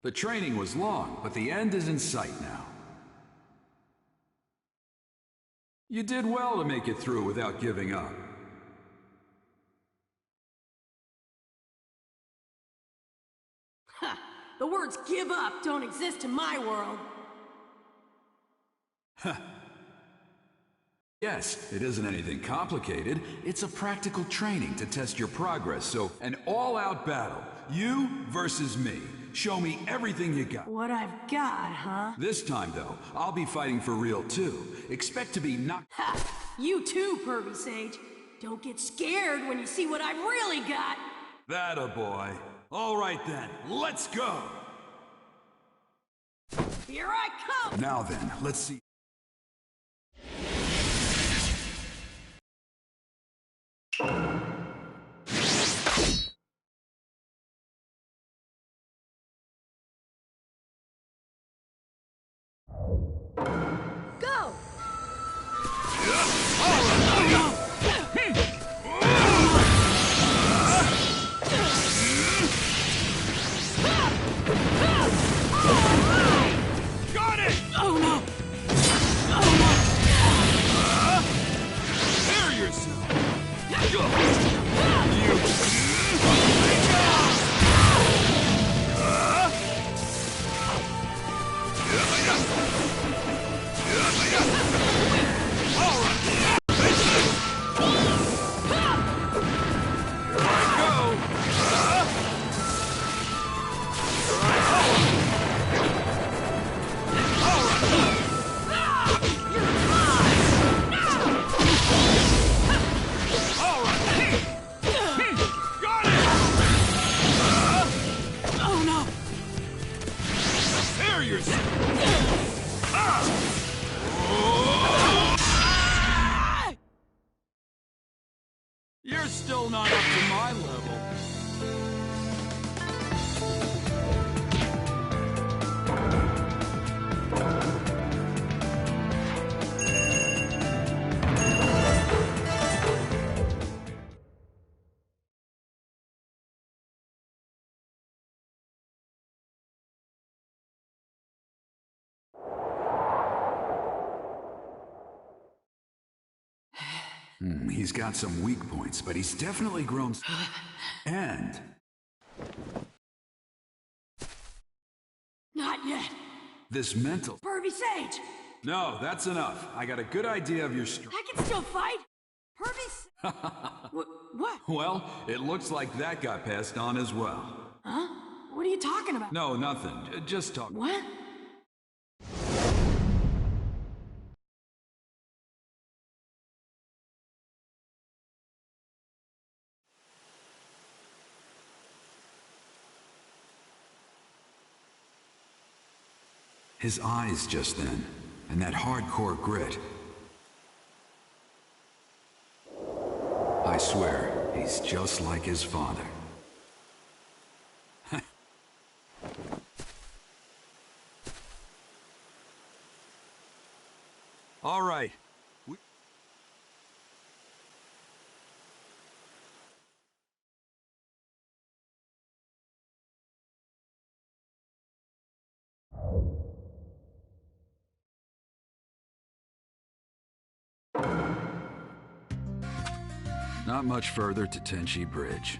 The training was long, but the end is in sight now. You did well to make it through without giving up. Ha! The words give up don't exist in my world. Yes, it isn't anything complicated. It's a practical training to test your progress, so an all-out battle. You versus me. Show me everything you got. What I've got, huh? This time, though, I'll be fighting for real, too. Expect to be knocked... Ha! You too, Pervy Sage. Don't get scared when you see what I've really got. That-a boy. All right, then. Let's go! Here I come! Now then, let's see... Go! Got it! Oh no! Prepare yourself! You're still not up to my level. He's got some weak points, but he's definitely grown... And... Not yet. this mental... Pervy Sage! No, that's enough. I got a good idea of your strength. I can still fight! Pervy What? Well, it looks like that got passed on as well. Huh? What are you talking about? No, nothing. Just talk. What? His eyes just then, and that hardcore grit. I swear, he's just like his father. All right. Not much further to Tenchi Bridge.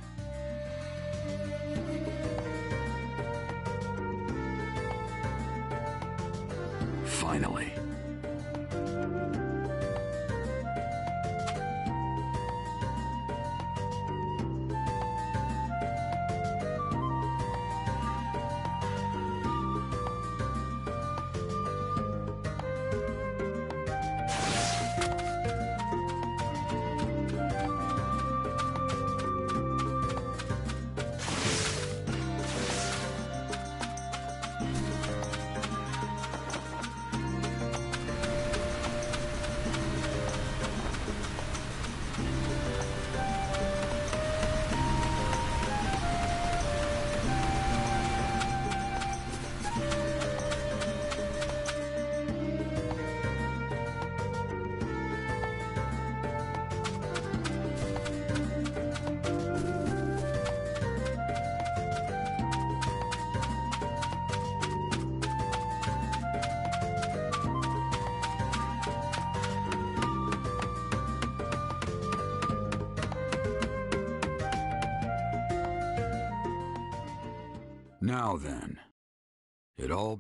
Finally. Now then, it all...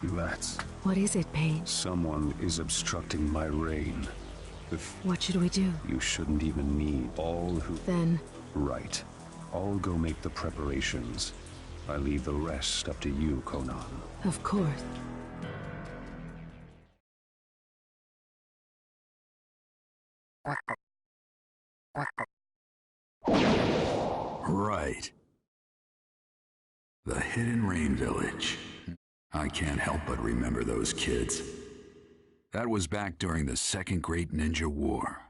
That's... What is it, Paige? Someone is obstructing my reign. What should we do? You shouldn't even need all who... Then... Right. I'll go make the preparations. I leave the rest up to you, Conan. Of course. Right. The Hidden Rain Village. I can't help but remember those kids. That was back during the Second Great Ninja War,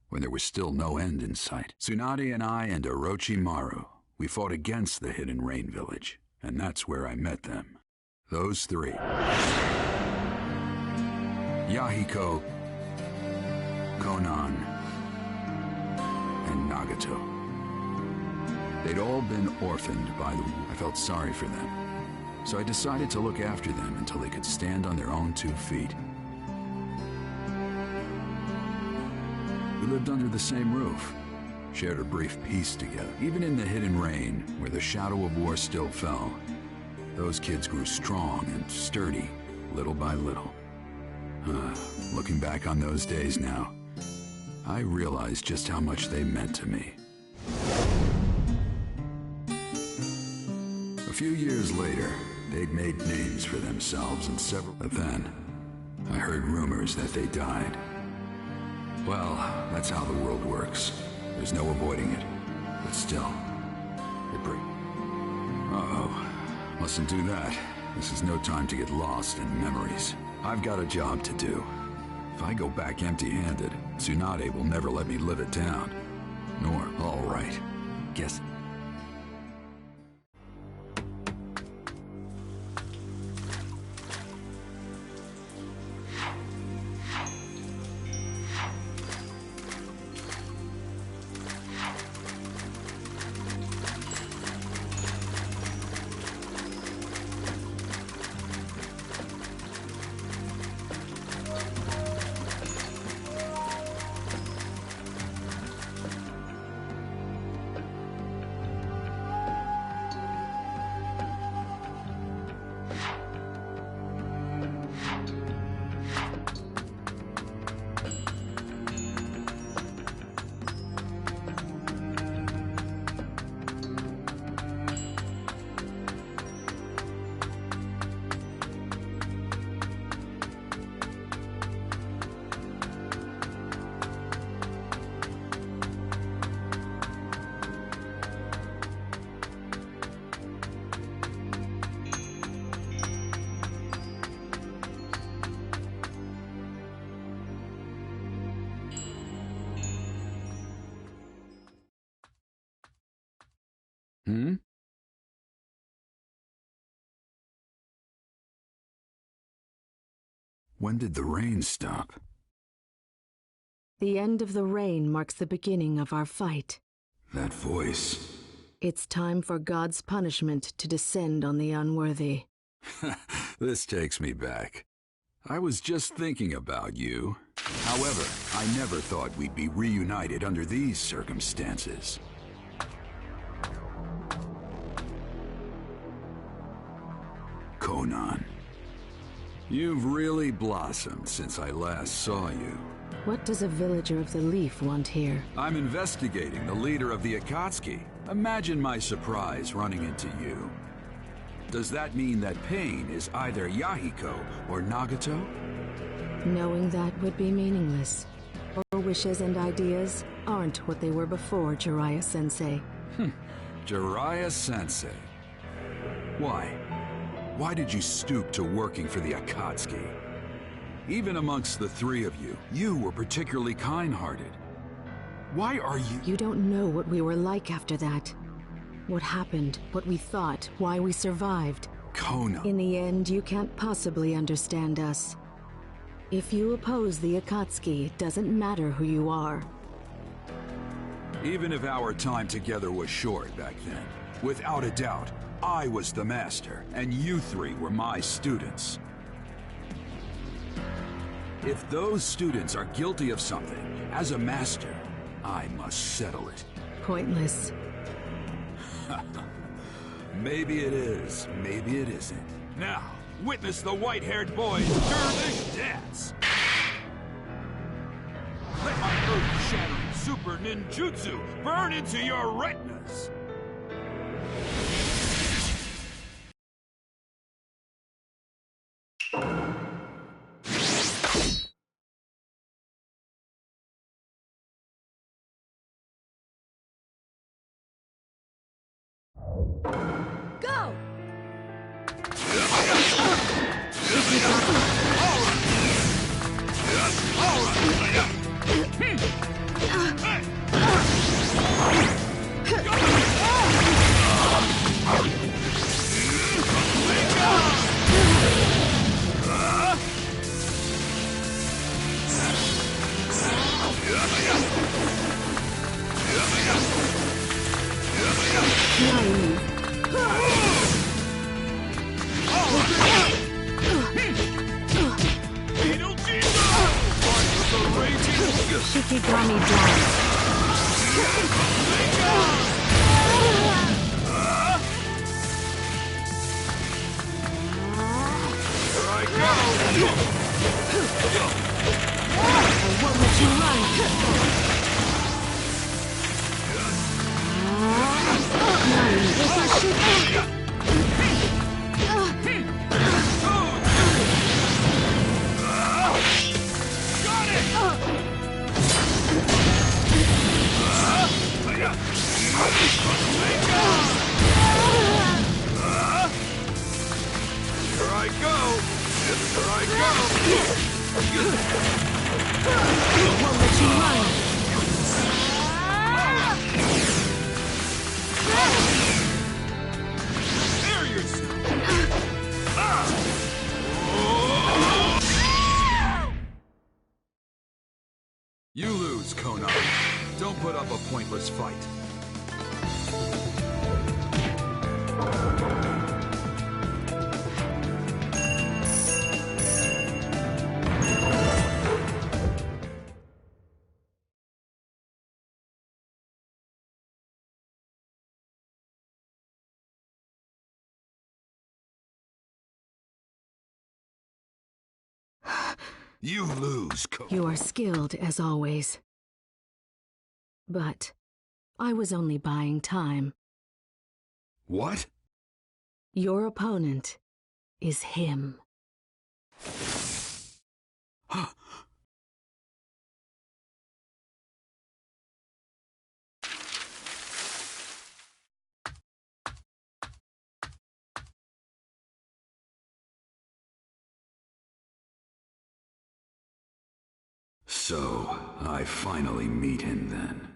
when there was still no end in sight. Tsunade and I and Orochimaru, we fought against the Hidden Rain Village, and that's where I met them. Those three. Yahiko, Conan, and Nagato. They'd all been orphaned by the war. I felt sorry for them, so I decided to look after them until they could stand on their own 2 feet. We lived under the same roof, shared a brief peace together. Even in the Hidden Rain, where the shadow of war still fell, those kids grew strong and sturdy, little by little. Looking back on those days now, I realized just how much they meant to me. A few years later, they'd made names for themselves in several... But then, I heard rumors that they died. Well, that's how the world works. There's no avoiding it. But still, it breaks. Uh-oh. Mustn't do that. This is no time to get lost in memories. I've got a job to do. If I go back empty-handed, Tsunade will never let me live it down. Nor, all right. Guess... When did the rain stop? The end of the rain marks the beginning of our fight. That voice. It's time for God's punishment to descend on the unworthy. This takes me back. I was just thinking about you. However, I never thought we'd be reunited under these circumstances. Conan. You've really blossomed since I last saw you. What does a villager of the Leaf want here? I'm investigating the leader of the Akatsuki. Imagine my surprise running into you. Does that mean that Pain is either Yahiko or Nagato? Knowing that would be meaningless. Our wishes and ideas aren't what they were before, Jiraiya-sensei. Jiraiya-sensei. Why? Why did you stoop to working for the Akatsuki? Even amongst the three of you, you were particularly kind-hearted. Why are you... You don't know what we were like after that. What happened, what we thought, why we survived. Kona? In the end, you can't possibly understand us. If you oppose the Akatsuki, it doesn't matter who you are. Even if our time together was short back then, without a doubt, I was the master, and you three were my students. If those students are guilty of something, as a master, I must settle it. Pointless. Maybe it is, maybe it isn't. Now, witness the white-haired boy's dervish dance! Let my earth-shattering super ninjutsu burn into your retinas! Go! Shikigami Blast. Here I go! I won't let you run. You lose, Kona. Don't put up a pointless fight. You lose, Kona. You are skilled, as always. But I was only buying time. What? Your opponent is him. So, I finally meet him then.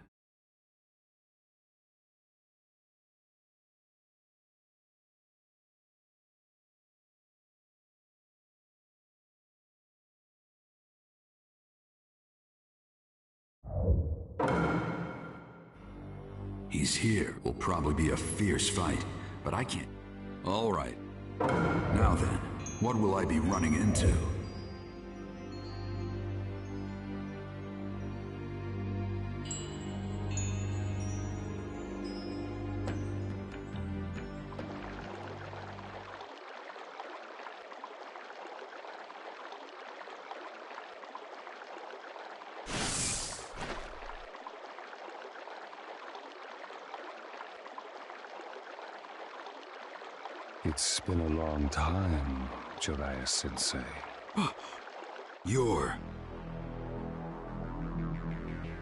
He's here. Will probably be a fierce fight, but I can't. All right. Now then, what will I be running into? It's been a long time, Jaraiya-sensei. You're...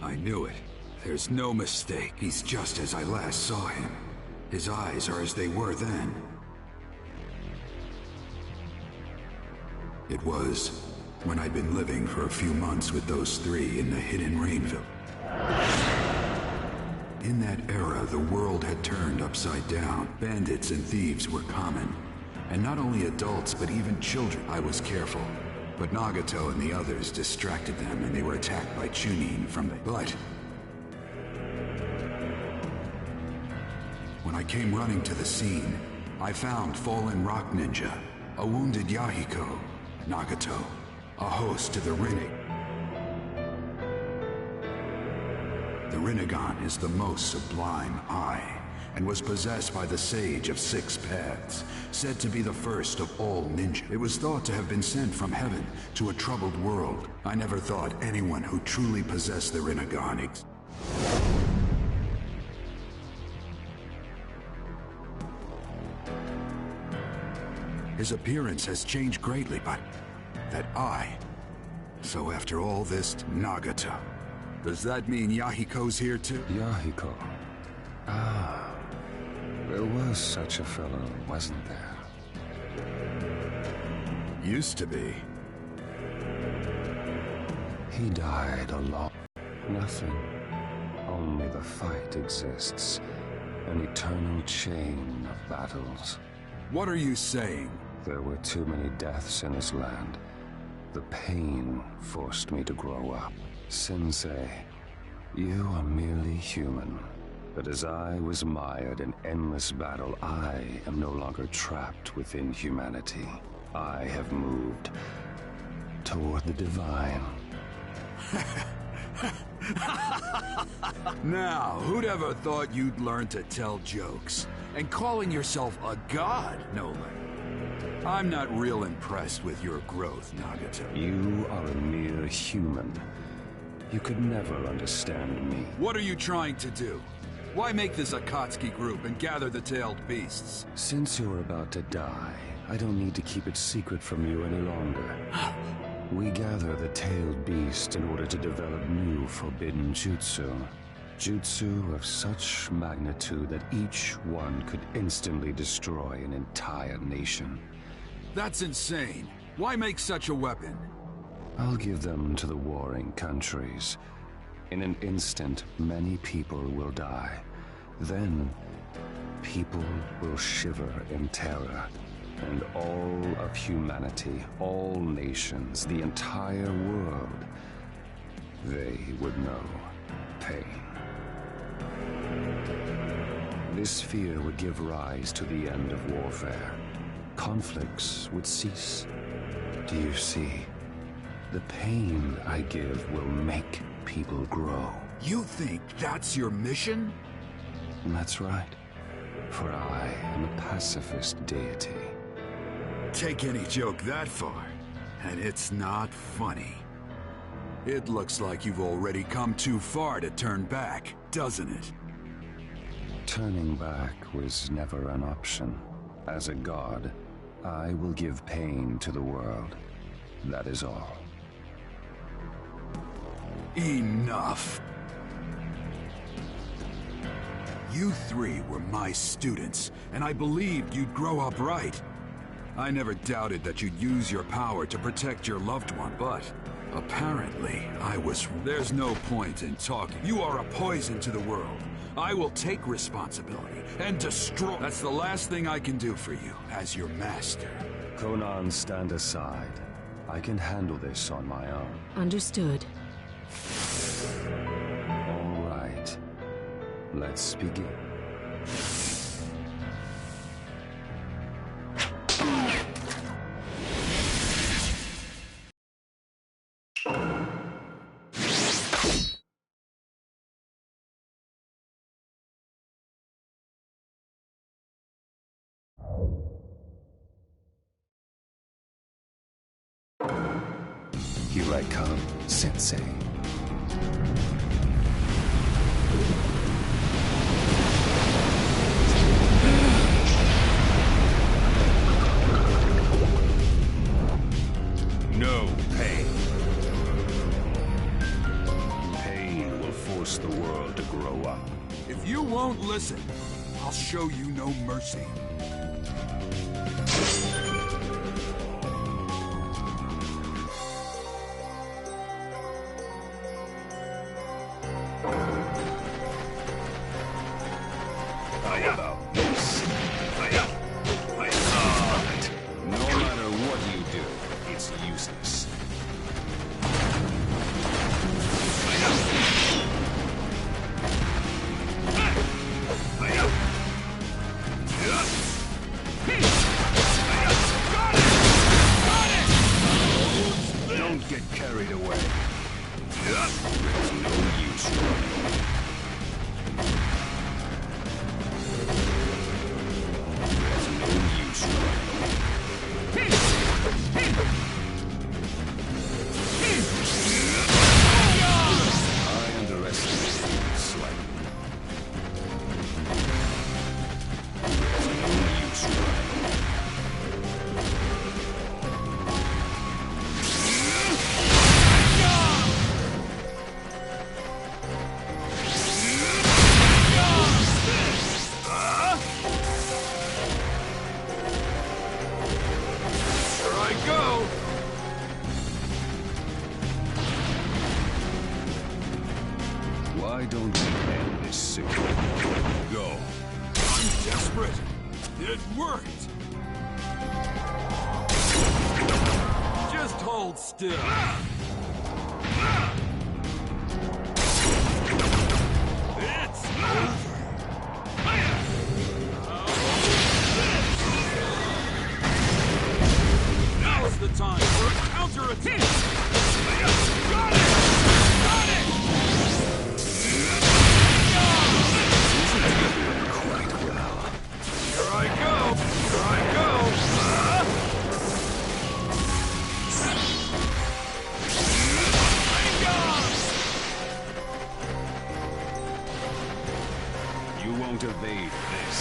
I knew it. There's no mistake. He's just as I last saw him. His eyes are as they were then. It was when I'd been living for a few months with those three in the hidden Rainville. In that era, the world had turned upside down. Bandits and thieves were common. And not only adults, but even children. I was careful. But Nagato and the others distracted them, and they were attacked by Chunin from the... But... when I came running to the scene, I found fallen rock ninja, a wounded Yahiko, Nagato, a host to the Rinnegan. The Rinnegan is the most sublime eye, and was possessed by the Sage of Six Paths, said to be the first of all ninja. It was thought to have been sent from heaven to a troubled world. I never thought anyone who truly possessed the Rinnegan existed. His appearance has changed greatly, but that eye... So after all this, Nagato. Does that mean Yahiko's here too? Yahiko. Ah. There was such a fellow, wasn't there? Used to be. He died alone. Nothing. Only the fight exists. An eternal chain of battles. What are you saying? There were too many deaths in this land. The pain forced me to grow up. Sensei, you are merely human. But as I was mired in endless battle, I am no longer trapped within humanity. I have moved toward the divine. Now, who'd ever thought you'd learn to tell jokes? And calling yourself a god, no less. I'm not real impressed with your growth, Nagato. You are a mere human. You could never understand me. What are you trying to do? Why make this Akatsuki group and gather the tailed beasts? Since you're about to die, I don't need to keep it secret from you any longer. We gather the tailed beast in order to develop new forbidden jutsu. Jutsu of such magnitude that each one could instantly destroy an entire nation. That's insane. Why make such a weapon? I'll give them to the warring countries. In an instant, many people will die. Then, people will shiver in terror. And all of humanity, all nations, the entire world, they would know pain. This fear would give rise to the end of warfare. Conflicts would cease. Do you see? The pain I give will make people grow. You think that's your mission? That's right. For I am a pacifist deity. Take any joke that far, and it's not funny. It looks like you've already come too far to turn back, doesn't it? Turning back was never an option. As a god, I will give pain to the world. That is all. Enough! You three were my students, and I believed you'd grow up right. I never doubted that you'd use your power to protect your loved one, but apparently I was... There's no point in talking. You are a poison to the world. I will take responsibility and destroy... That's the last thing I can do for you as your master. Conan, stand aside. I can handle this on my own. Understood. All right. Let's begin. Here I come, Sensei. No pain. Pain will force the world to grow up. If you won't listen, I'll show you no mercy. Why don't we end this soon? Go. I'm desperate. It worked. Just hold still. It's over. Now's the time for a counterattack. Got it! Got it! Quite well. Here I go! Here I go! You won't evade this.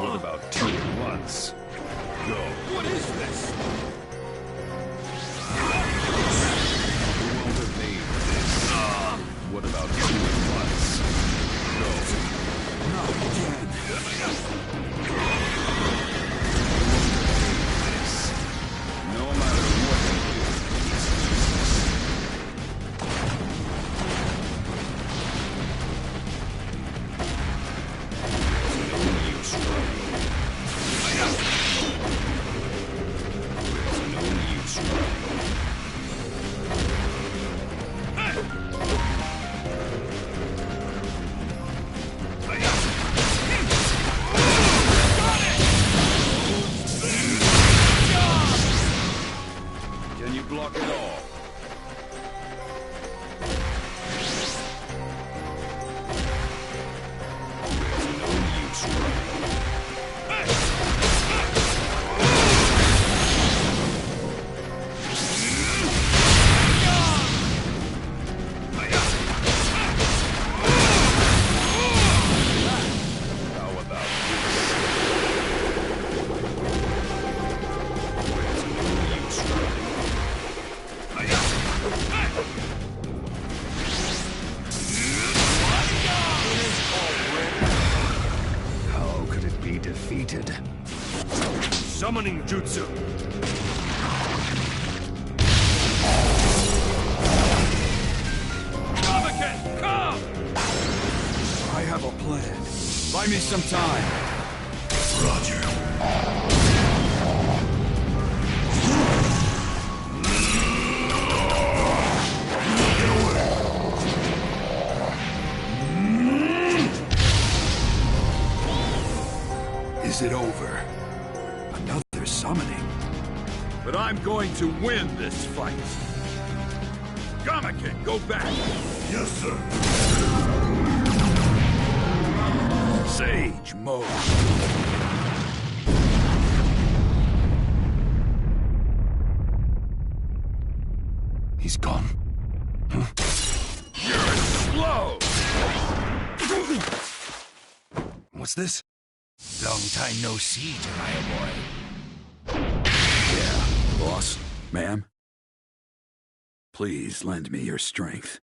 What about 2 at once? Go. What is this? You won't evade this. What about 2 at once? Go. Not again. This. No matter what you do, it's useless. No use running. No use running. Can you block it all? No use running. How about this? No use running. How could it be defeated? Summoning jutsu. Kamaken, come! I have a plan. Buy me some time. Roger. Is it over? Another summoning. But I'm going to win this fight. Kamaken, go back. Yes, sir. Sage mode. He's gone. You're slow. What's this? Long time no see, Jaraiya boy. Yeah, boss, ma'am. Please lend me your strength.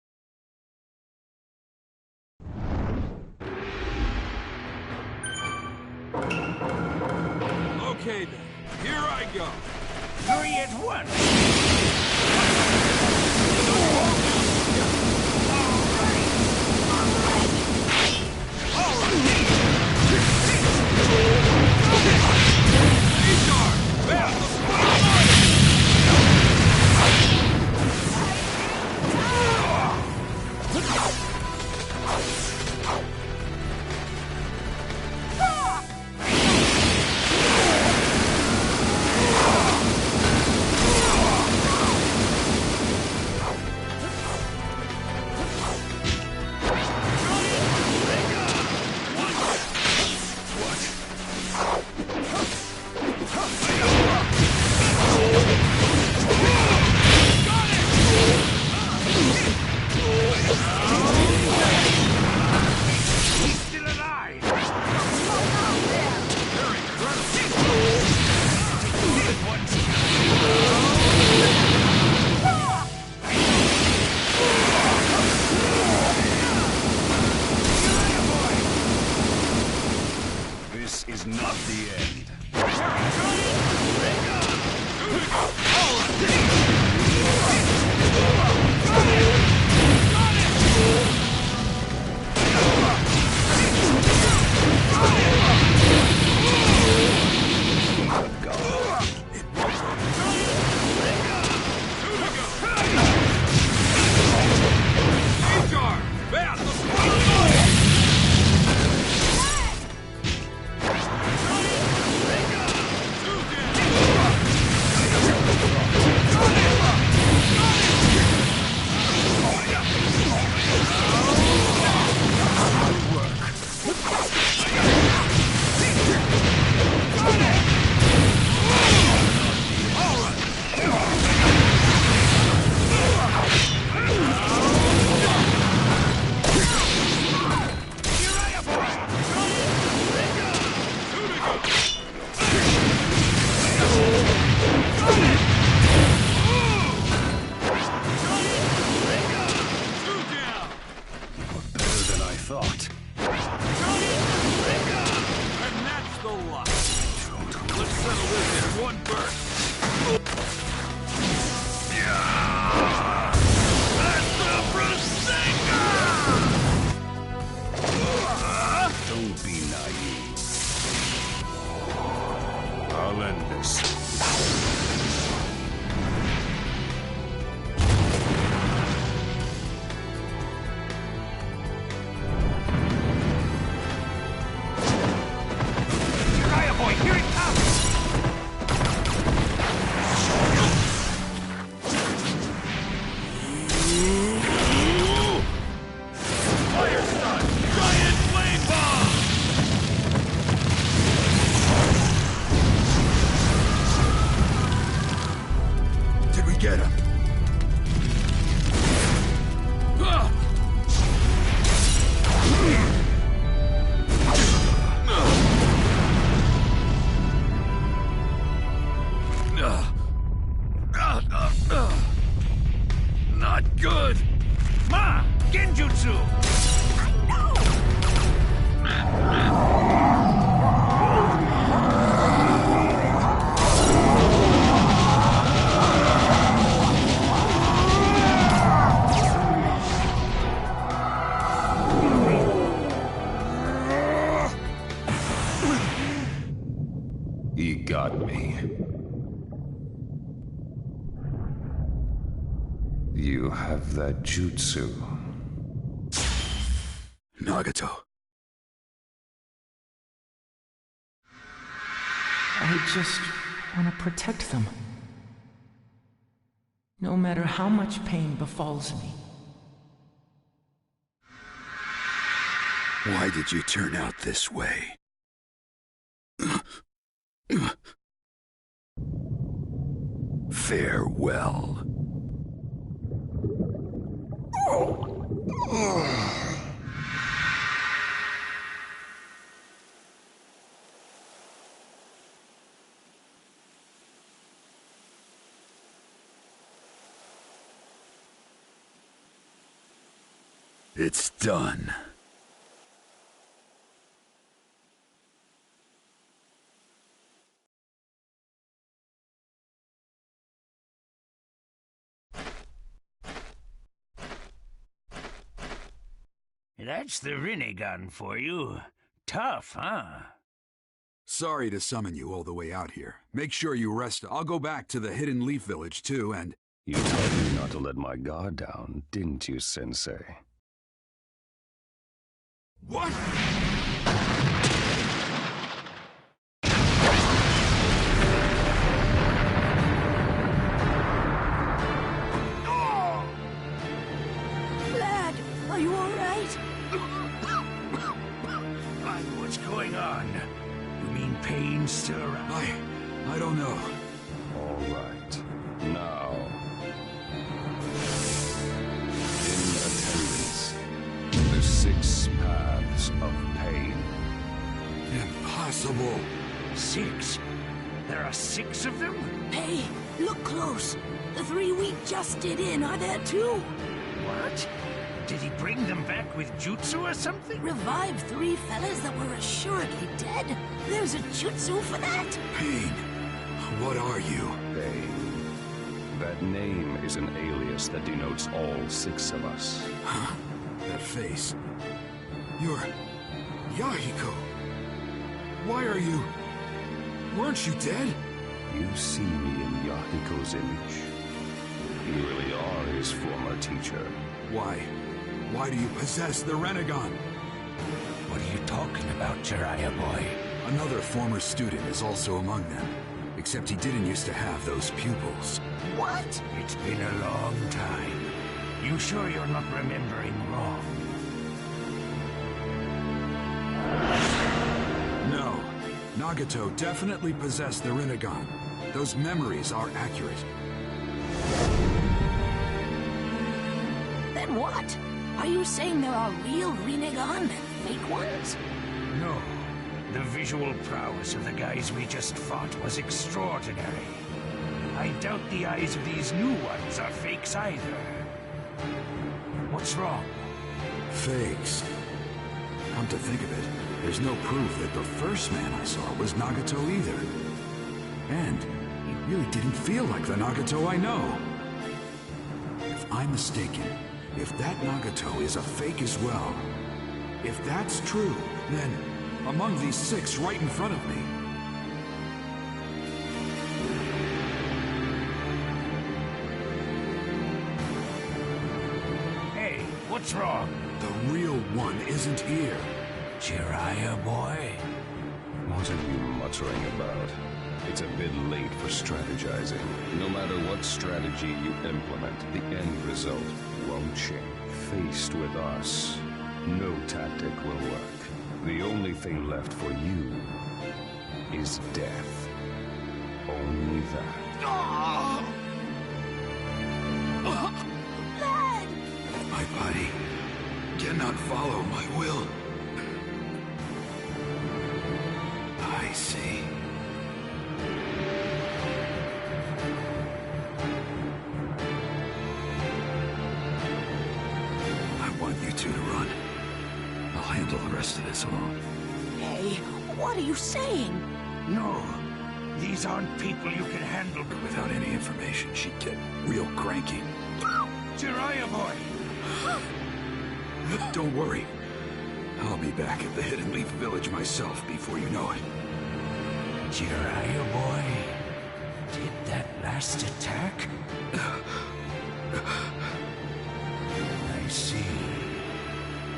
Okay then, here I go. 3 at once. thought. And that's the lot. Let's settle this in one burst. That's the Brusenga! Don't be naive. I'll end this. Jaraiya boy, here it comes! Fire stun! Giant flame bomb! Did we get him? Not good! Ma! Genjutsu! He got me. You have that jutsu. Nagato. I just want to protect them. No matter how much pain befalls me. Why did you turn out this way? Farewell. It's done. That's the Rinnegan for you. Tough, huh? Sorry to summon you all the way out here. Make sure you rest. I'll go back to the Hidden Leaf Village, too, and... You told me not to let my guard down, didn't you, Sensei? What? Lad, are you all right? What's going on? You mean pain's still around? I don't know. All right. Now. In attendance, the 6 paths of pain. Impossible. 6? There are 6 of them? Hey, look close. The 3 we just did in are there too. What? Did he bring them back with jutsu or something? Revive 3 fellas that were assuredly dead. There's a jutsu for that. Pain. What are you? Pain. That name is an alias that denotes all 6 of us. Huh? That face. You're... Yahiko. Why are you... Weren't you dead? You see me in Yahiko's image. You really are his former teacher. Why? Why do you possess the Rinnegan? What are you talking about, Jaraiya boy? Another former student is also among them. Except he didn't used to have those pupils. What? It's been a long time. You sure you're not remembering wrong? No. Nagato definitely possessed the Rinnegan. Those memories are accurate. Then what? Are you saying there are real Rinnegan and fake ones? No. The visual prowess of the guys we just fought was extraordinary. I doubt the eyes of these new ones are fakes either. What's wrong? Fakes. come to think of it, there's no proof that the first man I saw was Nagato either. And he really didn't feel like the Nagato I know. If I'm mistaken, if that Nagato is a fake as well, if that's true, then among these 6 right in front of me, What's wrong? the real one isn't here. Jaraiya boy? What are you muttering about? It's a bit late for strategizing. No matter what strategy you implement, the end result won't change. Faced with us, no tactic will work. The only thing left for you is death. Only that. My body cannot follow my will. I see. I want you two to run. I'll handle the rest of this alone. Hey, what are you saying? No. These aren't people you can handle. Without any information, she'd get real cranky. Jaraiya boy! Don't worry. I'll be back at the Hidden Leaf Village myself before you know it. Jaraiya boy? Did that last attack? I see.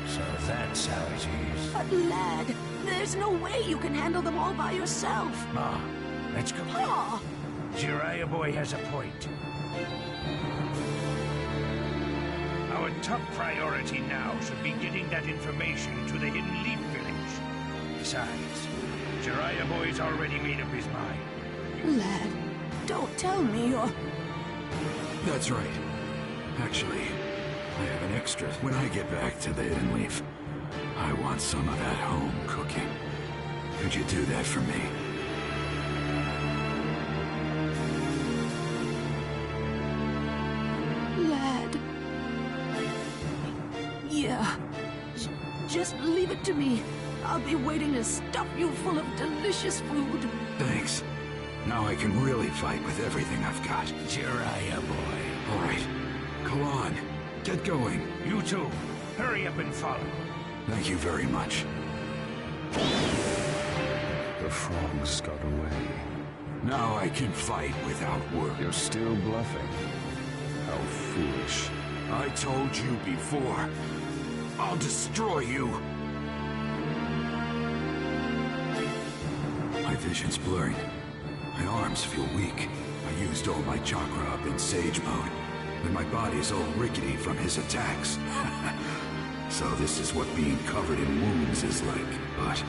So that's how it is. But lad, there's no way you can handle them all by yourself. Ma, let's go. Pa! Jaraiya boy has a point. Our top priority now should be getting that information to the Hidden Leaf Village. Besides, Jaraiya boy's already made up his mind. Lad, don't tell me you're... That's right. Actually, I have an extra. When I get back to the Hidden Leaf, I want some of that home cooking. Could you do that for me? Lad... Yeah. Just leave it to me. I'll be waiting to stuff you full of delicious food. Thanks. Now I can really fight with everything I've got. Jaraiya boy. All right. Go on. Get going. You two, hurry up and follow. Thank you very much. The frogs got away. Now I can fight without work. You're still bluffing. How foolish. I told you before. I'll destroy you. My vision's blurring. My arms feel weak. I used all my chakra up in Sage mode, and my body's all rickety from his attacks. So this is what being covered in wounds is like. But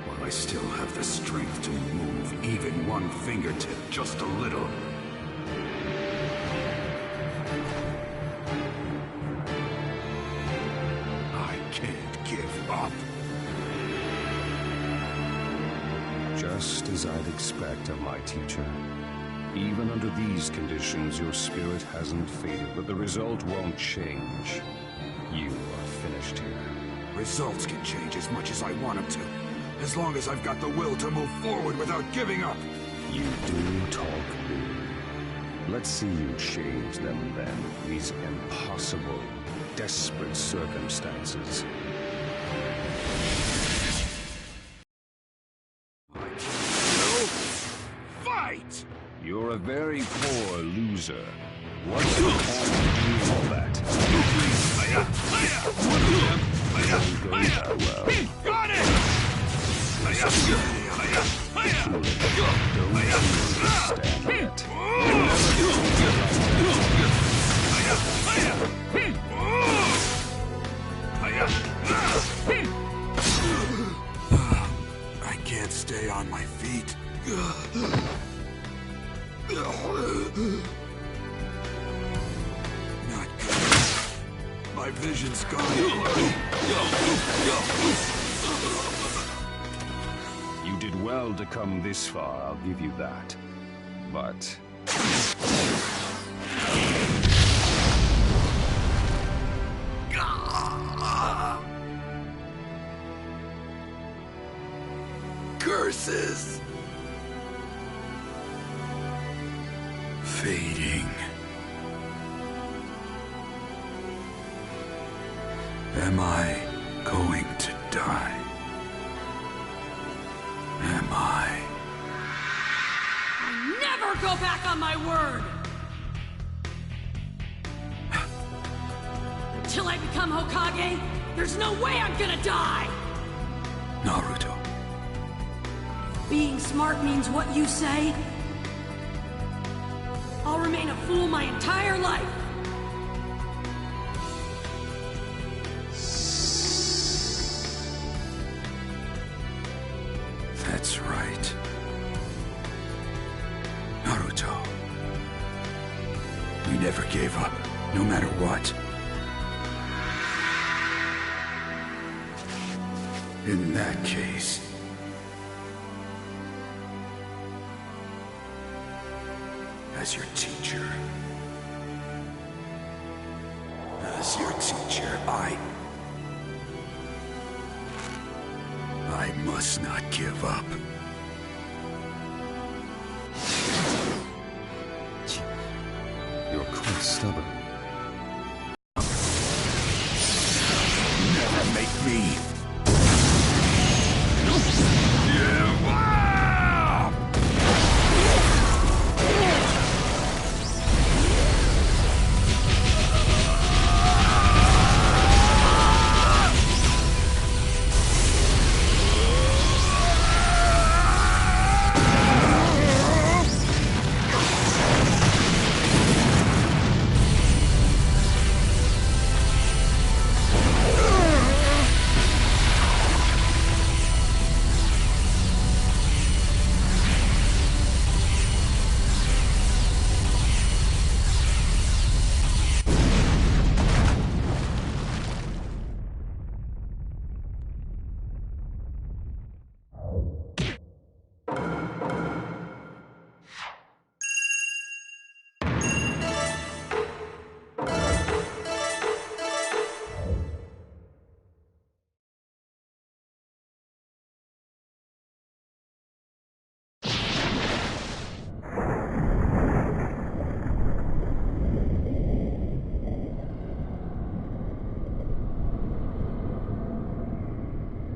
while I still have the strength to move even one fingertip just a little, I can't give up. Just as I'd expect of my teacher. Even under these conditions, your spirit hasn't faded, but the result won't change. You are finished here. Results can change as much as I want them to, as long as I've got the will to move forward without giving up. You do talk big. Let's see you change them then, these impossible, desperate circumstances. Fight! You're a very poor loser. What's the point of doing all that? Doesn't go that well. Got it! Don't you understand yet? I can't stay on my feet. Not good. My vision's gone. You did well to come this far, I'll give you that. But... curses. Fading. Am I going to die? Am I? Never go back on my word! Until I become Hokage, there's no way I'm gonna die! Naruto. Being smart means what you say? I'll remain a fool my entire life! That's right. Naruto. We never gave up, no matter what. In that case... as your teacher... I must not give up. You're quite stubborn. Never make me...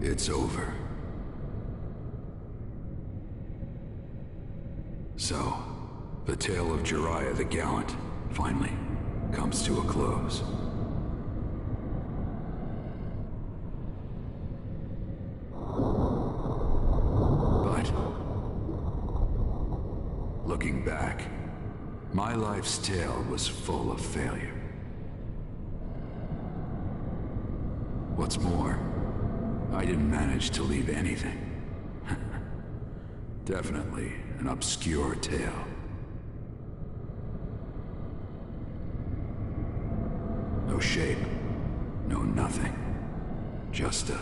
It's over. So, the tale of Jaraiya the Gallant finally comes to a close. But, looking back, my life's tale was full of failure. What's more, I didn't manage to leave anything. Definitely an obscure tale. No shape, no nothing. Just a...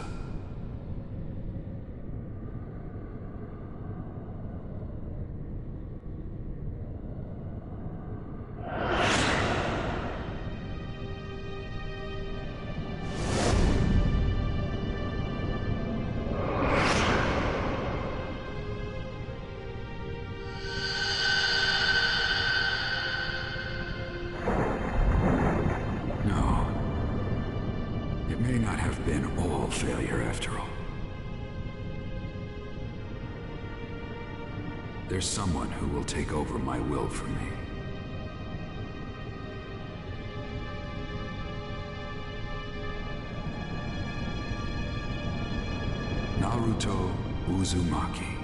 may not have been all failure after all. There's someone who will take over my will for me. Naruto Uzumaki.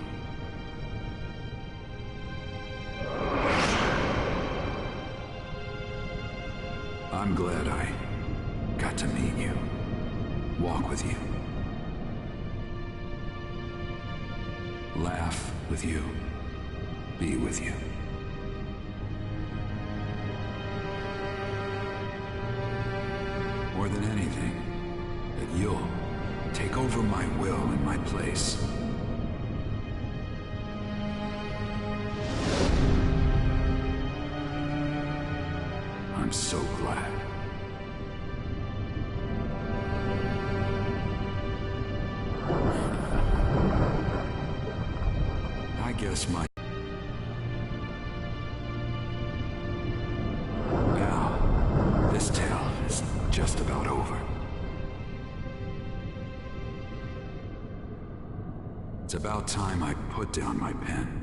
I'm glad I got to meet you. Walk with you. Laugh with you. Be with you. More than anything, that you'll take over my will in my place. I'm so glad. this might... Now, this tale is just about over. It's about time I put down my pen.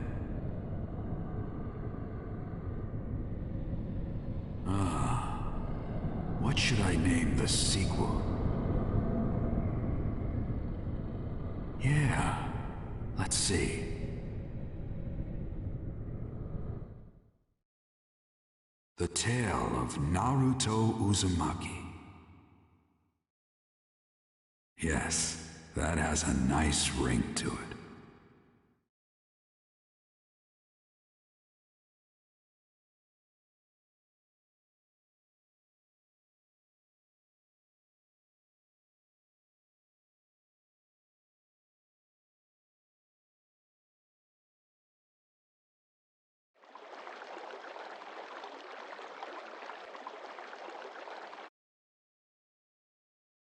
What should I name the sequel? Yeah, let's see. The Tale of Naruto Uzumaki. Yes, that has a nice ring to it.